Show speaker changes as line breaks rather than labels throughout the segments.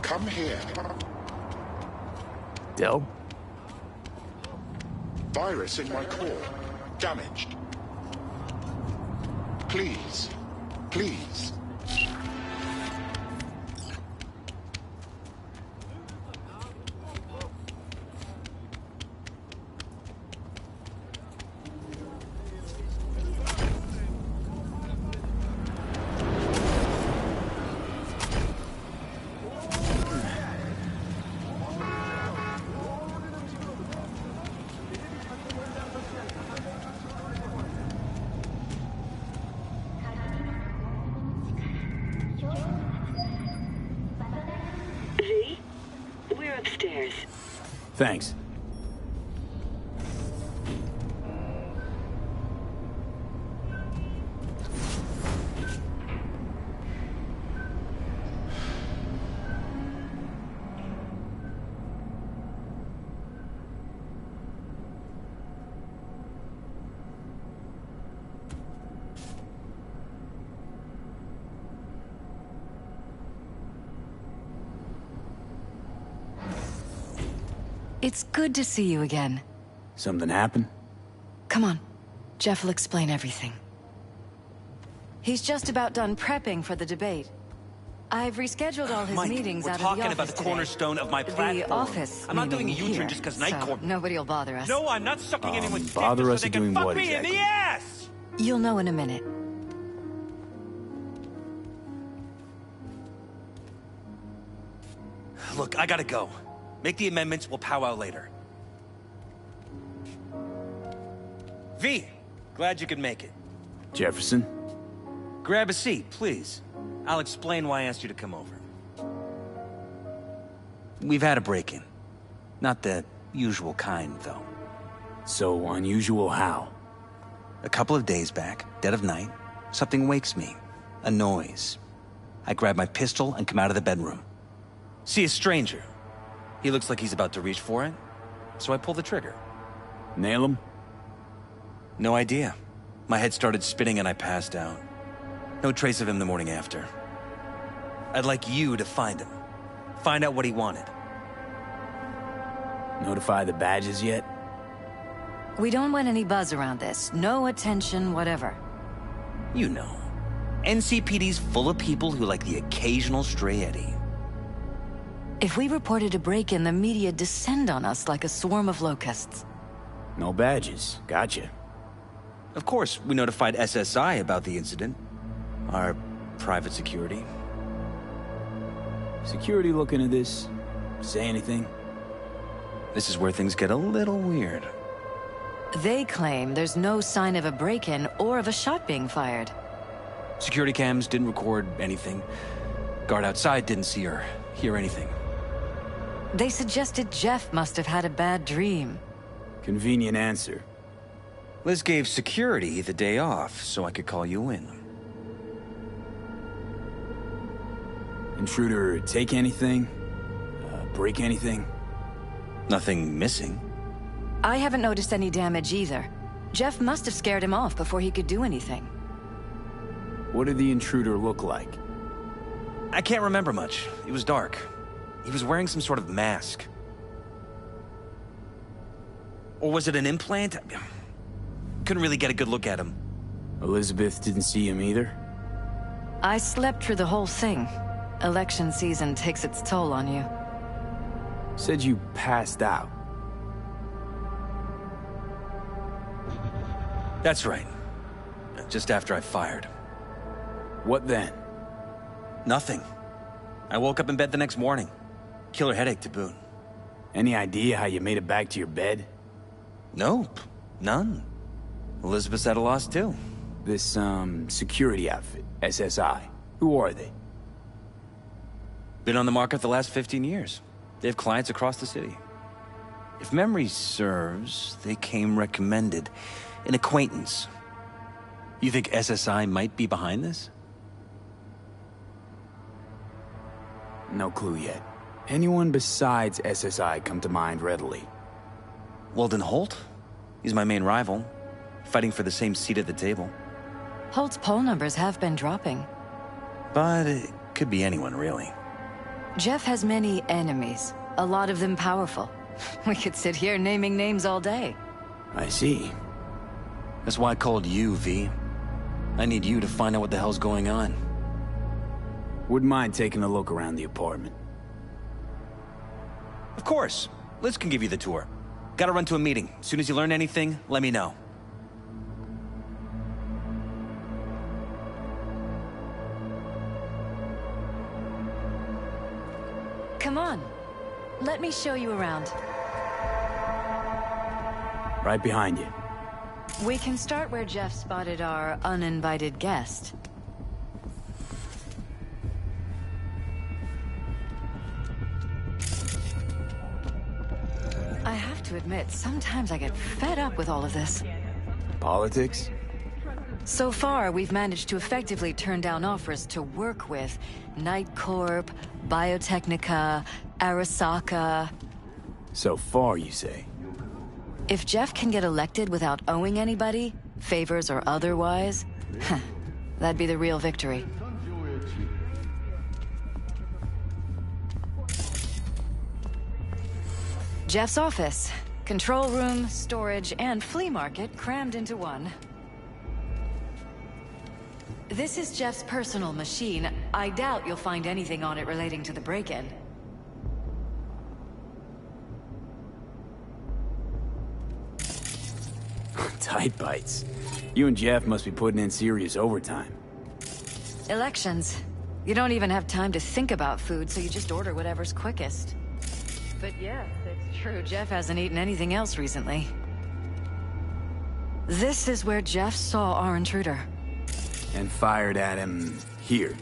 Come here.
Del?
Virus in my core. Damaged. Please. Please.
We're upstairs.
Thanks.
It's good to see you again.
Something happened?
Come on. Jeff will explain everything. He's just about done prepping for the debate. I've rescheduled all his
Mike,
meetings
we're
out of the
talking
office
about the
today.
cornerstone of my platform.
The office.
I'm not doing a
meaning
U-turn
here,
just because
so
Night Court.
nobody will bother us.
No, I'm not sucking anyone's dick
bother
just
us
so they
doing
can fuck
what
me in
exactly?
the ass!
You'll know in a minute.
Look, I gotta go. Make the amendments, we'll powwow later. V, glad you could make it.
Jefferson?
Grab a seat, please. I'll explain why I asked you to come over. We've had a break-in. Not the usual kind, though.
So unusual how?
A couple of days back, dead of night, something wakes me. A noise. I grab my pistol and come out of the bedroom. See a stranger. He looks like he's about to reach for it, so I pull the trigger.
Nail him?
No idea. My head started spinning and I passed out. No trace of him the morning after. I'd like you to find him. Find out what he wanted.
Notify the badges yet?
We don't want any buzz around this. No attention, whatever.
You know. NCPD's full of people who like the occasional stray eddy.
If we reported a break-in, the media descend on us like a swarm of locusts.
No badges. Gotcha.
Of course, we notified SSI about the incident. Our private security.
Security looking at this? Say anything?
This is where things get a little weird.
They claim there's no sign of a break-in or of a shot being fired.
Security cams didn't record anything. Guard outside didn't see or hear anything.
They suggested Jeff must have had a bad dream.
Convenient answer.
Liz gave security the day off so I could call you in.
Intruder take anything? Break anything?
Nothing missing.
I haven't noticed any damage either. Jeff must have scared him off before he could do anything.
What did the intruder look like?
I can't remember much. It was dark. He was wearing some sort of mask. Or was it an implant? Couldn't really get a good look at him.
Elizabeth didn't see him either?
I slept through the whole thing. Election season takes its toll on you.
Said you passed out.
That's right. Just after I fired.
What then?
Nothing. I woke up in bed the next morning. Killer headache to boot.
Any idea how you made it back to your bed?
Nope. None. Elizabeth's at a loss too.
This, security outfit, SSI. Who are they?
Been on the market the last 15 years. They have clients across the city. If memory serves, they came recommended. An acquaintance. You think SSI might be behind this?
No clue yet. Anyone besides SSI come to mind readily?
Weldon Holt? He's my main rival. Fighting for the same seat at the table.
Holt's poll numbers have been dropping.
But it could be anyone, really.
Jeff has many enemies, a lot of them powerful. We could sit here naming names all day.
I see.
That's why I called you, V. I need you to find out what the hell's going on.
Wouldn't mind taking a look around the apartment.
Of course. Liz can give you the tour. Gotta run to a meeting. As soon as you learn anything, let me know.
Come on. Let me show you around.
Right behind you.
We can start where Jeff spotted our uninvited guest. I have to admit, sometimes I get fed up with all of this.
Politics?
So far, we've managed to effectively turn down offers to work with Night Corp, Biotechnica, Arasaka.
So far, you say?
If Jeff can get elected without owing anybody, favors or otherwise, that'd be the real victory. Jeff's office. Control room, storage, and flea market crammed into one. This is Jeff's personal machine. I doubt you'll find anything on it relating to the break-in.
Tight bites. You and Jeff must be putting in serious overtime.
Elections. You don't even have time to think about food, so you just order whatever's quickest. But yes, it's true, Jeff hasn't eaten anything else recently. This is where Jeff saw our intruder.
And fired at him here.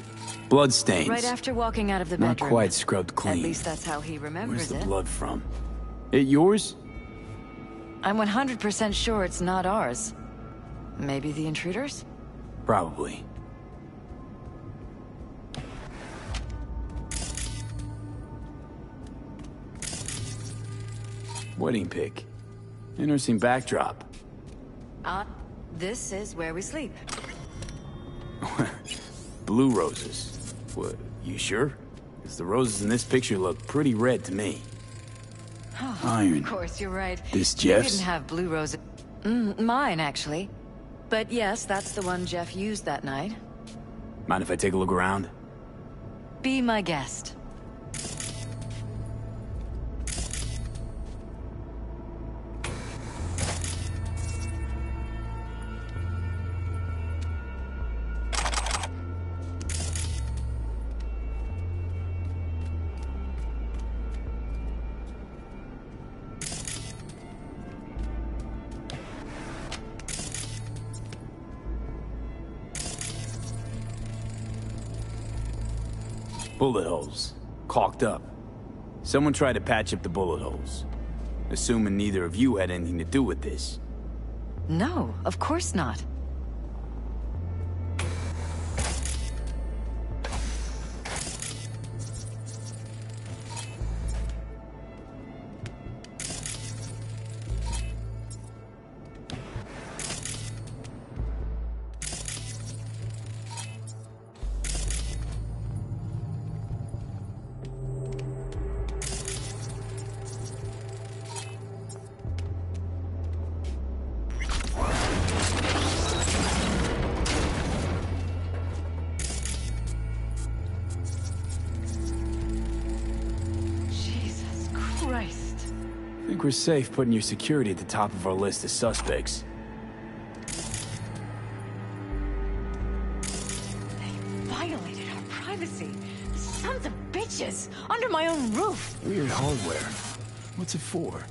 Bloodstains.
Right after walking out of the
Not
bedroom.
quite scrubbed clean.
At least that's how he remembers
Where's the
it.
blood from? It yours?
I'm 100% sure it's not ours. Maybe the intruder's?
Probably. Wedding pic. Interesting backdrop.
This is where we sleep.
Blue roses. What, you sure? Because the roses in this picture look pretty red to me. Iron.
Of course, you're right.
This
You
Jeff's?
didn't have blue roses. Mine, actually. But yes, that's the one Jeff used that night.
Mind if I take a look around?
Be my guest.
Bullet holes. Caulked up. Someone tried to patch up the bullet holes. Assuming neither of you had anything to do with this.
No, of course not. Jesus Christ.
I think we're safe putting your security at the top of our list of suspects.
They violated our privacy. Sons of bitches! Under my own roof!
Weird hardware. What's it for?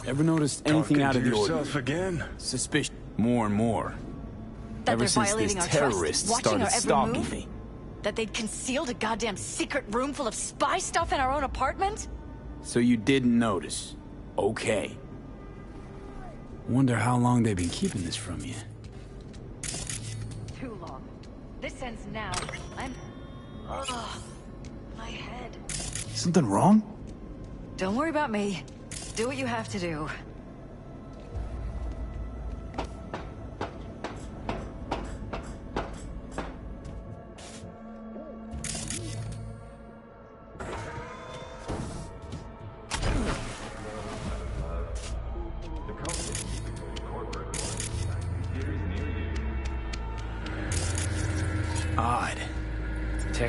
Ever noticed anything out of the ordinary?
again?
Suspicion. More and more.
That
Ever
they're
since
violating
this
our trust,
terrorist
watching
started
our every
stalking
move?
me.
That they'd concealed a goddamn secret room full of spy stuff in our own apartment?
So you didn't notice. Okay. Wonder how long they've been keeping this from you.
Too long. This ends now. Ugh. My head.
Something wrong?
Don't worry about me. Do what you have to do.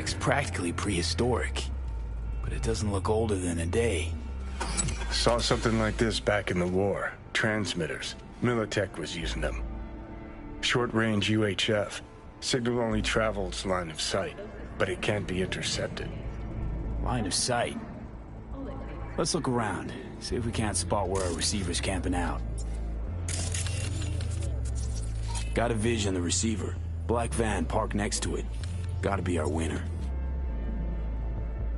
tech's practically prehistoric, but it doesn't look older than a day.
Saw something like this back in the war. Transmitters. Militech was using them. Short-range UHF. Signal only travels line of sight, but it can't be intercepted.
Line of sight. Let's look around, see if we can't spot where our receiver's camping out. Got a vision of the receiver. Black van parked next to it. Gotta be our winner.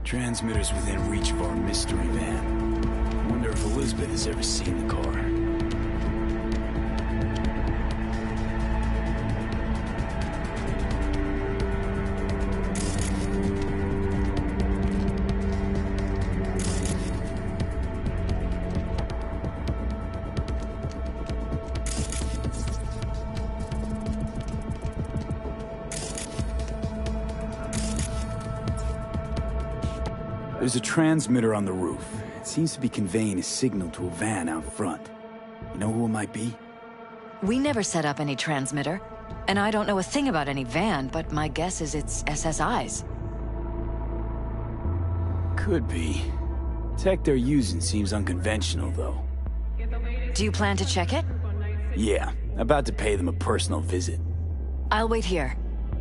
Transmitter's within reach of our mystery van. Wonder if Elizabeth has ever seen the car. There's a transmitter on the roof. It seems to be conveying a signal to a van out front. You know who it might be?
We never set up any transmitter, and I don't know a thing about any van, but my guess is it's SSI's.
Could be. Tech they're using seems unconventional, though.
Do you plan to check it?
Yeah, about to pay them a personal visit.
I'll wait here.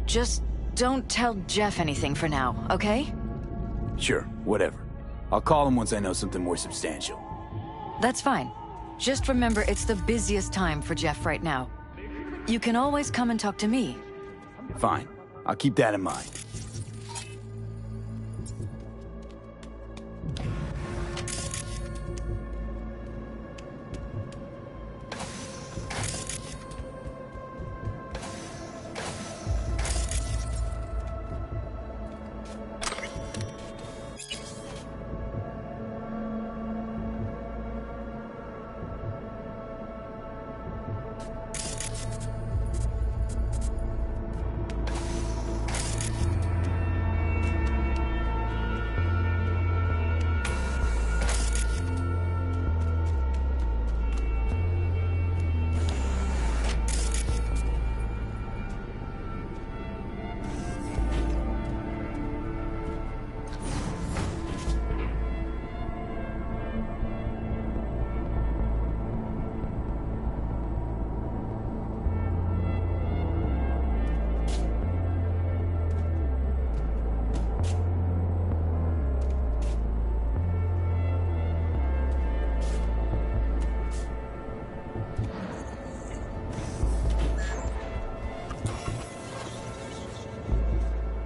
Just don't tell Jeff anything for now, okay?
Sure, whatever. I'll call him once I know something more substantial.
That's fine. Just remember it's the busiest time for Jeff right now. You can always come and talk to me.
Fine. I'll keep that in mind.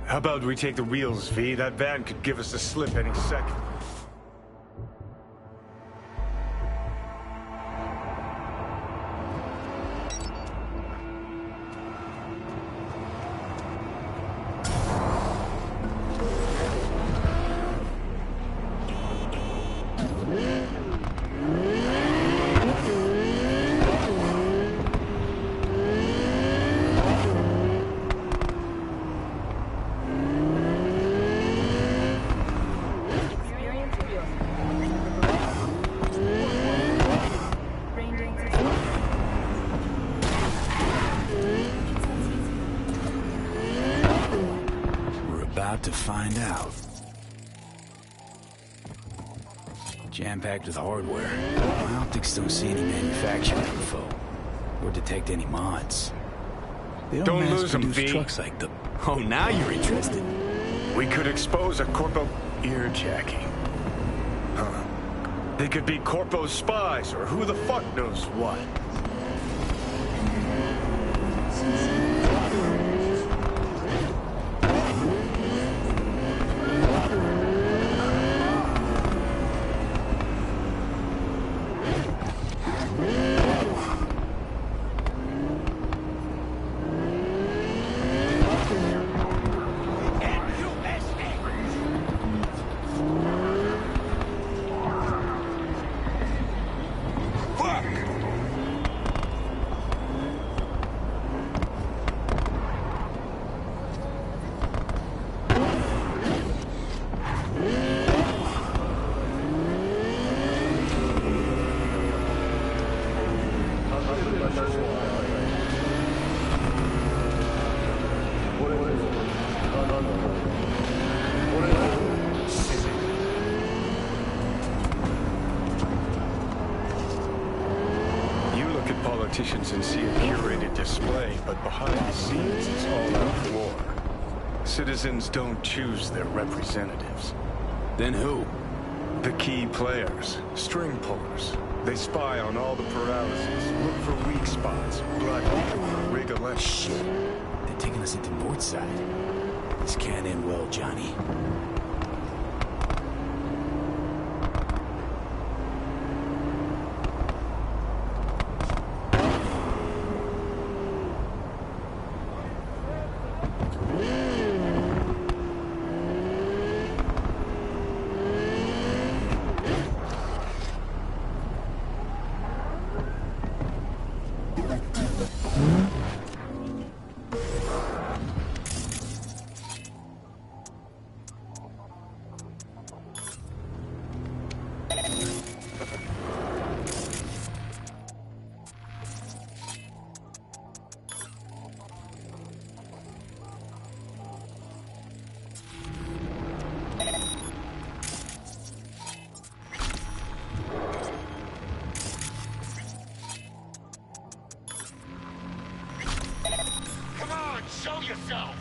How about we take the wheels, V? That van could give us a slip any second.
To find out. Jam-packed with hardware. My optics don't see any manufacturing info or detect any mods. They
Don't
mass
lose 'em,
produce
V.
trucks like the... Oh, now you're interested.
We could expose a corpo earjacking. Huh. They could be corpo spies or who the fuck knows what. politicians and see a curated display, but behind the scenes it's all out war. Citizens don't choose their representatives.
Then who?
The key players, string pullers. They spy on all the paralyses, look for weak spots, blood leak, rig election.
They're taking us into Northside. This can't end well, Johnny.
Show yourself!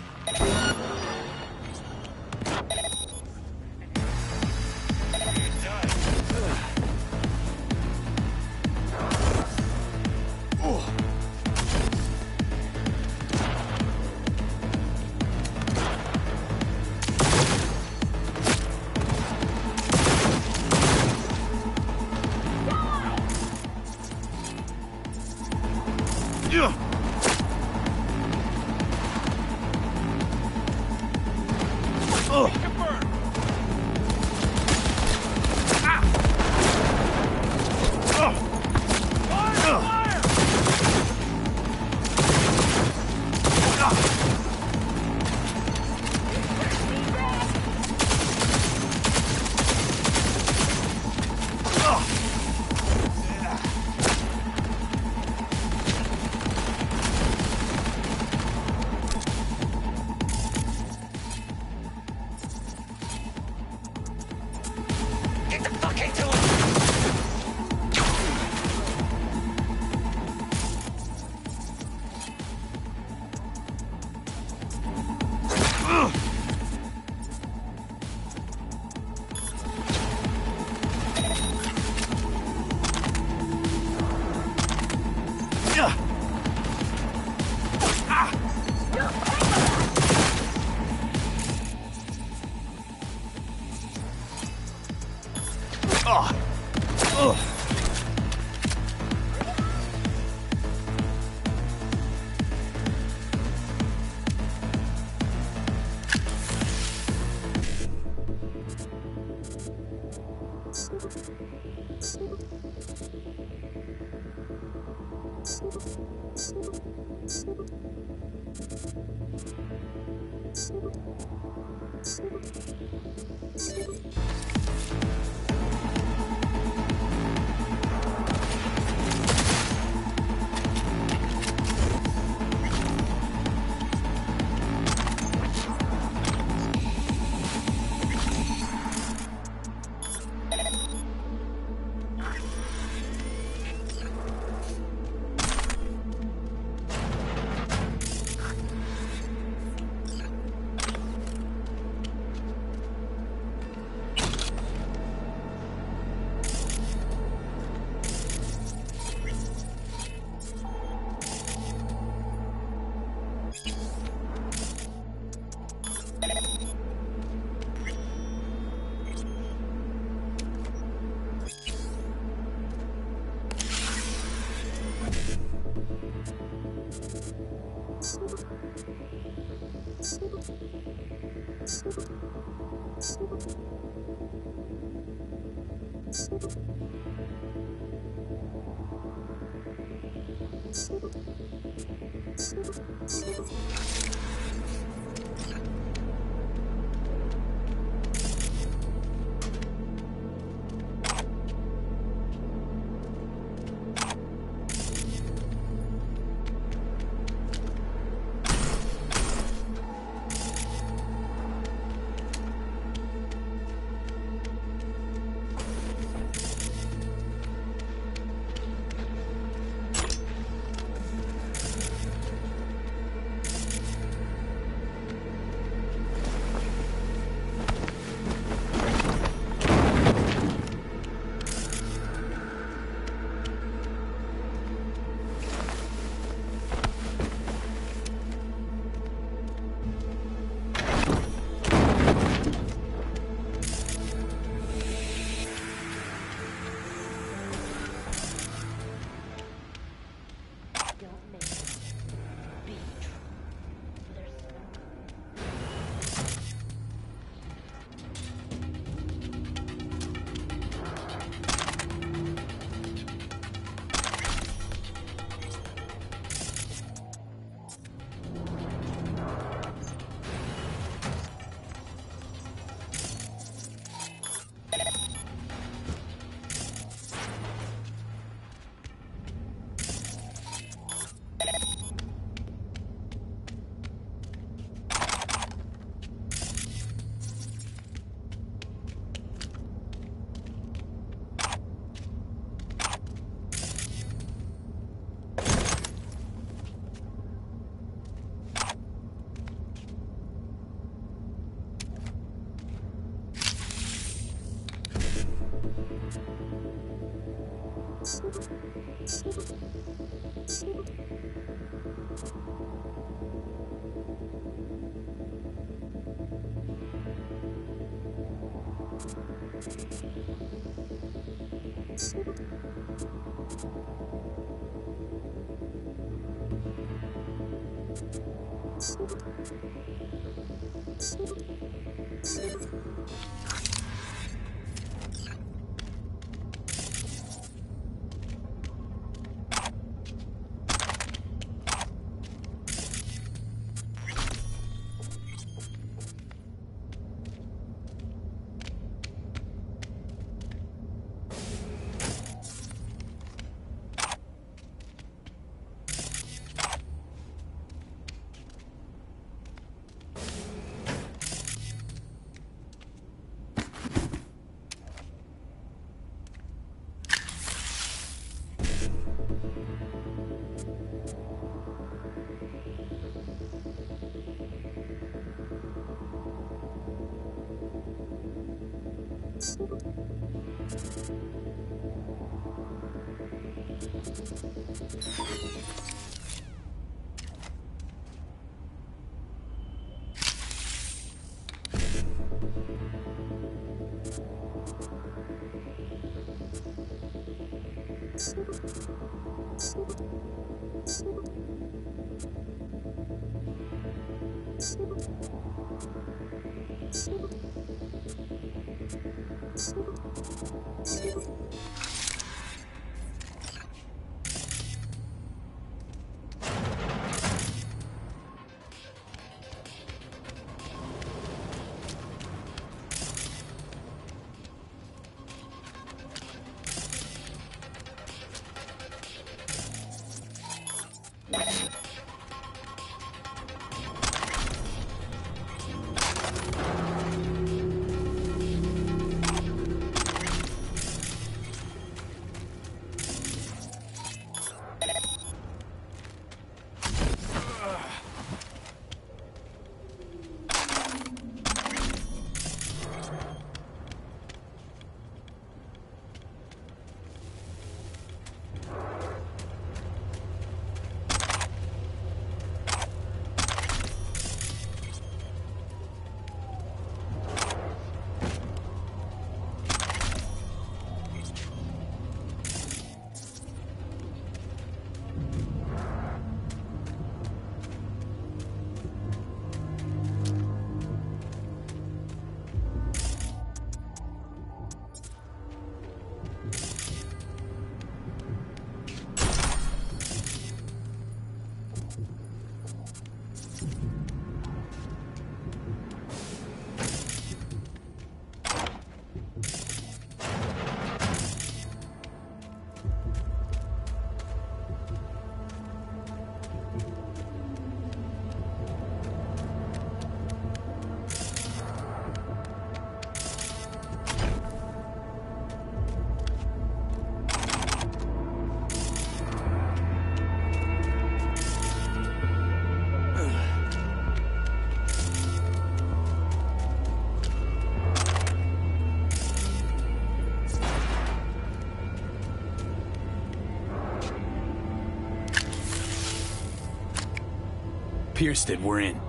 Pierced it, we're in.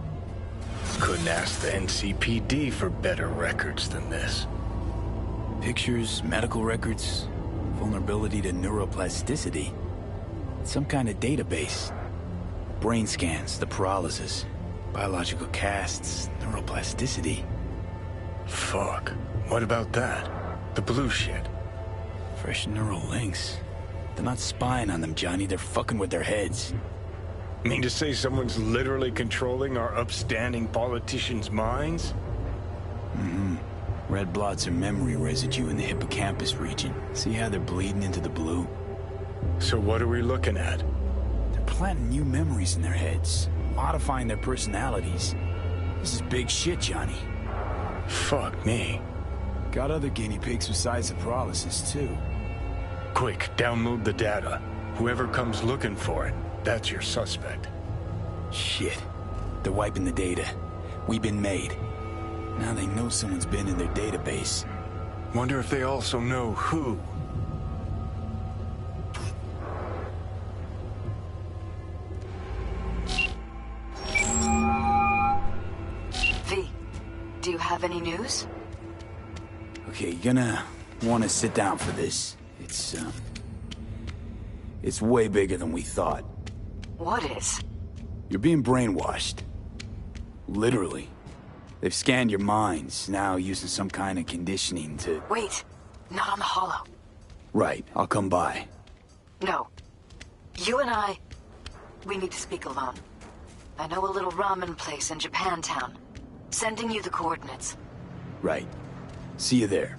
Couldn't ask the NCPD for better records than this.
Pictures, medical records, vulnerability to neuroplasticity. Some kind of database. Brain scans, the paralysis, biological casts, neuroplasticity.
Fuck. What about that? The blue shit.
Fresh neural links. They're not spying on them, Johnny. They're fucking with their heads.
Mean to say someone's literally controlling our upstanding politicians' minds?
Mm-hmm. Red blots are memory residue in the hippocampus region. See how they're bleeding into the blue?
So what are we looking at?
They're planting new memories in their heads, modifying their personalities. This is big shit, Johnny.
Fuck me.
Got other guinea pigs besides the paralysis, too.
Quick, download the data. Whoever comes looking for it, that's your suspect.
Shit. They're wiping the data. We've been made. Now they know someone's been in their database.
Wonder if they also know who.
Have any news?
Okay, you're gonna want to sit down for this. It's way bigger than we thought.
What is?
You're being brainwashed. Literally. They've scanned your minds, now using some kind of conditioning to...
Wait, not on the holo.
Right, I'll come by.
No. You and I, we need to speak alone. I know a little ramen place in Japantown. Sending you the coordinates.
Right. See you there.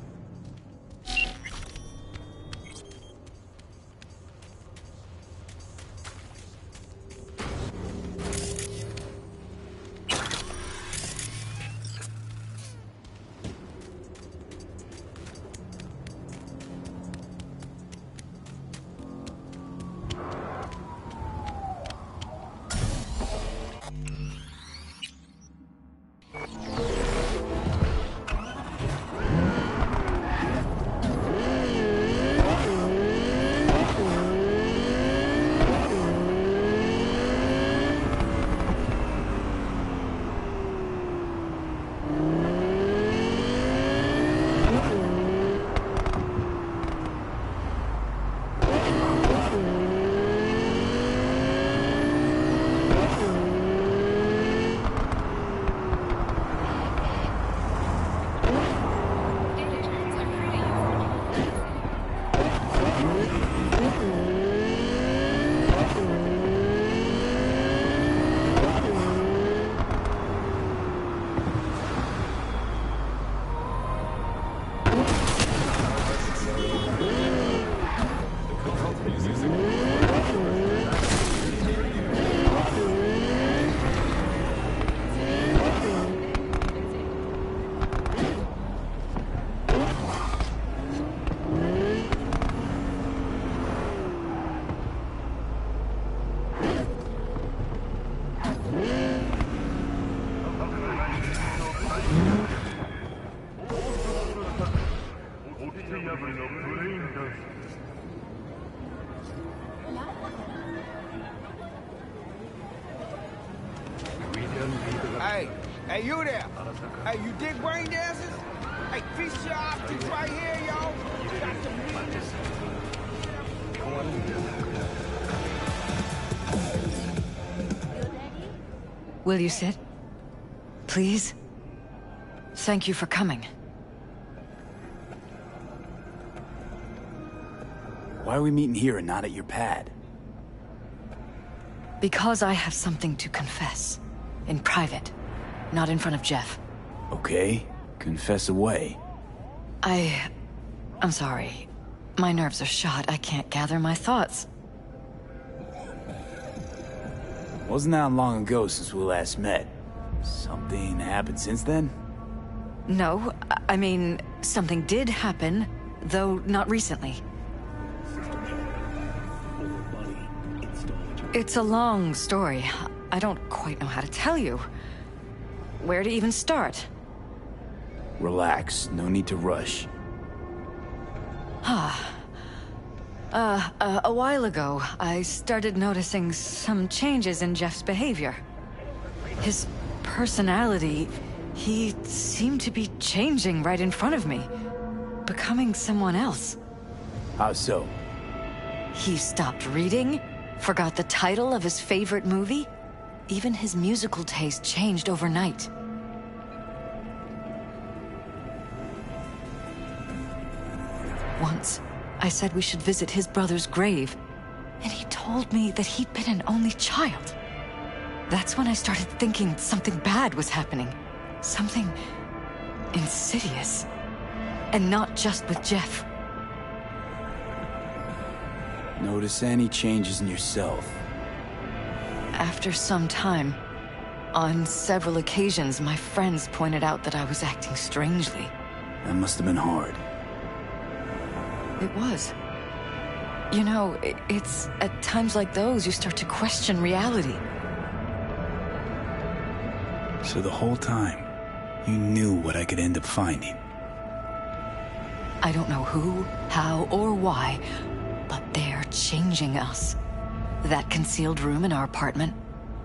Hey, you there? Hey, you dig brain dances? Hey, feast your options right here, yo. You got to meet this.
Will you sit? Please? Thank you for coming.
Why are we meeting here and not at your pad?
Because I have something to confess. In private. Not in front of Jeff.
Okay, confess away.
I'm sorry. My nerves are shot. I can't gather my thoughts.
Wasn't that long ago since we last met? Something happened since then?
No, I mean, something did happen, though not recently. It's a long story. I don't quite know how to tell you. Where to even start?
Relax, no need to rush.
A while ago, I started noticing some changes in Jeff's behavior. His personality, he seemed to be changing right in front of me. Becoming someone else.
How so?
He stopped reading, forgot the title of his favorite movie. Even his musical taste changed overnight. Once, I said we should visit his brother's grave, and he told me that he'd been an only child. That's when I started thinking something bad was happening. Something insidious. And not just with Jeff.
Notice any changes in yourself?
After some time, on several occasions, my friends pointed out that I was acting strangely.
That must have been hard.
It was. You know, it's at times like those you start to question reality.
So the whole time, you knew what I could end up finding.
I don't know who, how, or why, but they're changing us. That concealed room in our apartment.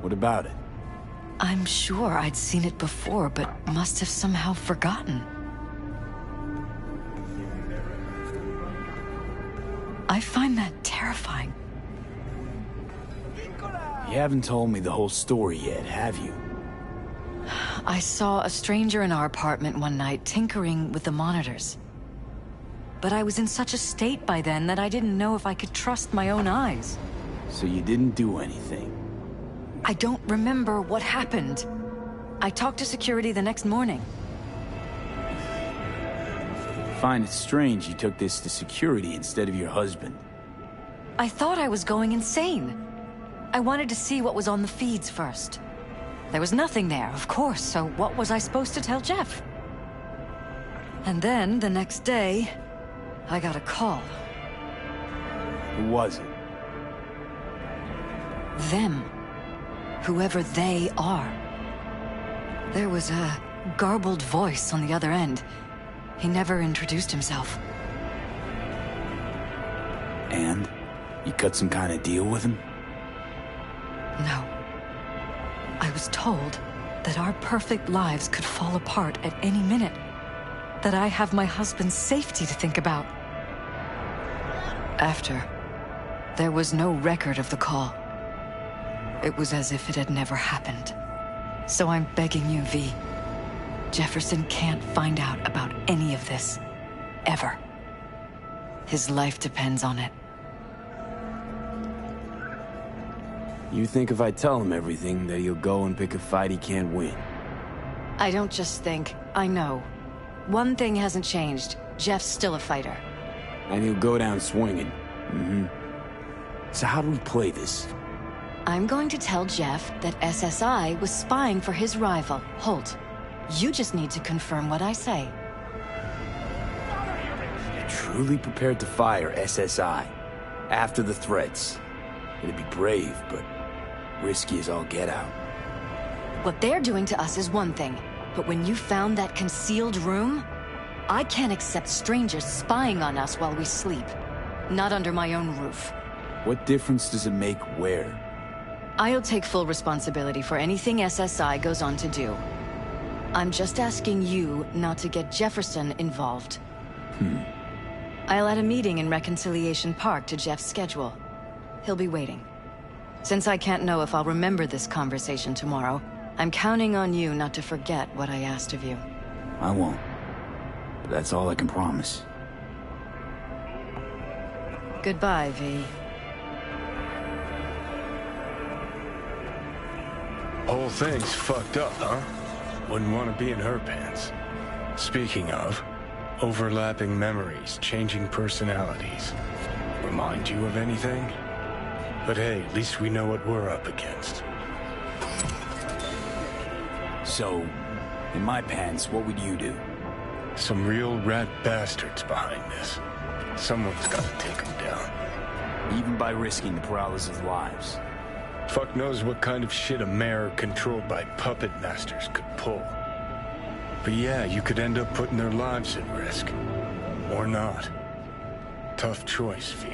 What about it?
I'm sure I'd seen it before, but must have somehow forgotten. I find that terrifying.
You haven't told me the whole story yet, have you?
I saw a stranger in our apartment one night tinkering with the monitors. But I was in such a state by then that I didn't know if I could trust my own eyes.
So you didn't do anything?
I don't remember what happened. I talked to security the next morning.
Find it strange you took this to security instead of your husband.
I thought I was going insane. I wanted to see what was on the feeds first. There was nothing there, of course, so what was I supposed to tell Jeff? And then, the next day, I got a call.
Who was it?
Them. Whoever they are. There was a garbled voice on the other end. He never introduced himself.
And? You cut some kind of deal with him?
No. I was told that our perfect lives could fall apart at any minute. That I have my husband's safety to think about. After, there was no record of the call. It was as if it had never happened. So I'm begging you, V. Jefferson can't find out about any of this. Ever. His life depends on it.
You think if I tell him everything, that he'll go and pick a fight he can't win?
I don't just think, I know. One thing hasn't changed. Jeff's still a fighter.
And he'll go down swinging. So how do we play this?
I'm going to tell Jeff that SSI was spying for his rival, Holt. You just need to confirm what I say.
You're truly prepared to fire SSI? After the threats? It'd be brave, but risky as all get out.
What they're doing to us is one thing, but when you found that concealed room, I can't accept strangers spying on us while we sleep. Not under my own roof.
What difference does it make where?
I'll take full responsibility for anything SSI goes on to do. I'm just asking you not to get Jefferson involved. I'll add a meeting in Reconciliation Park to Jeff's schedule. He'll be waiting. Since I can't know if I'll remember this conversation tomorrow, I'm counting on you not to forget what I asked of you.
I won't. But that's all I can promise.
Goodbye, V.
Whole thing's fucked up, huh? Wouldn't want to be in her pants. Speaking of, overlapping memories, changing personalities. Remind you of anything? But hey, at least we know what we're up against.
So, in my pants, what would you do?
Some real rat bastards behind this. Someone's gotta take them down.
Even by risking the Peralez's lives.
Fuck knows what kind of shit a mayor controlled by puppet masters could pull. But yeah, you could end up putting their lives at risk. Or not. Tough choice, V.